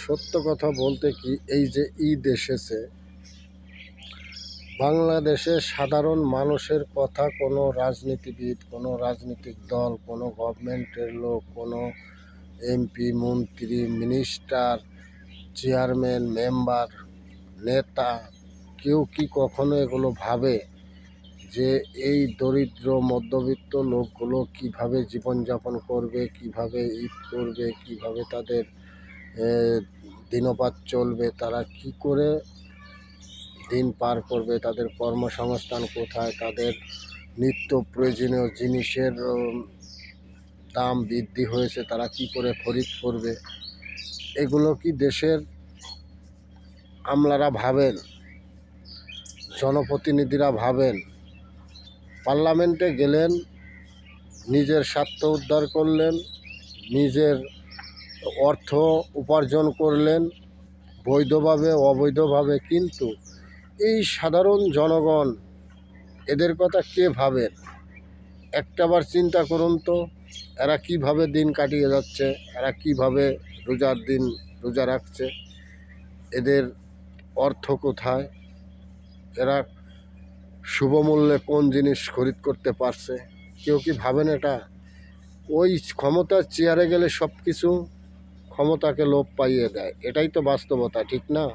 সত্য কথা বলতে কি, এই যে ঈদ এসেছে, বাংলাদেশের সাধারণ মানুষের কথা কোনো রাজনীতিবিদ, কোনো রাজনৈতিক দল, কোনো গভর্নমেন্টের লোক, কোনো এমপি, মন্ত্রী, মিনিস্টার, চেয়ারম্যান, মেম্বার, নেতা, কেউ কি কখনো এগুলো ভাবে যে এই দরিদ্র মধ্যবিত্ত লোকগুলো কিভাবে জীবনযাপন করবে, কিভাবে ঈদ করবে, কিভাবে তাদের দিনপাত চলবে, তারা কি করে দিন পার করবে, তাদের কর্মসংস্থান কোথায়, তাদের নিত্য প্রয়োজনীয় জিনিসের দাম বৃদ্ধি হয়েছে, তারা কি করে খরিদ করবে, এগুলো কি দেশের আমলারা ভাবেন, জনপ্রতিনিধিরা ভাবেন? পার্লামেন্টে গেলেন, নিজের স্বার্থ উদ্ধার করলেন, নিজের অর্থ উপার্জন করলেন বৈধভাবে অবৈধভাবে, কিন্তু এই সাধারণ জনগণ এদের কথা কে ভাবেন? একটাবার চিন্তা করুন তো, এরা কিভাবে দিন কাটিয়ে যাচ্ছে, এরা কিভাবে রোজার দিন রোজা রাখছে, এদের অর্থ কোথায়, এরা শুভমূল্যে কোন জিনিস খরিদ করতে পারছে? কেউ কি ভাবেন এটা? ওই ক্ষমতার চেয়ারে গেলে সব কিছু ক্ষমতাকে লোপ পাইয়ে দেয়, এটাই তো বাস্তবতা, ঠিক না?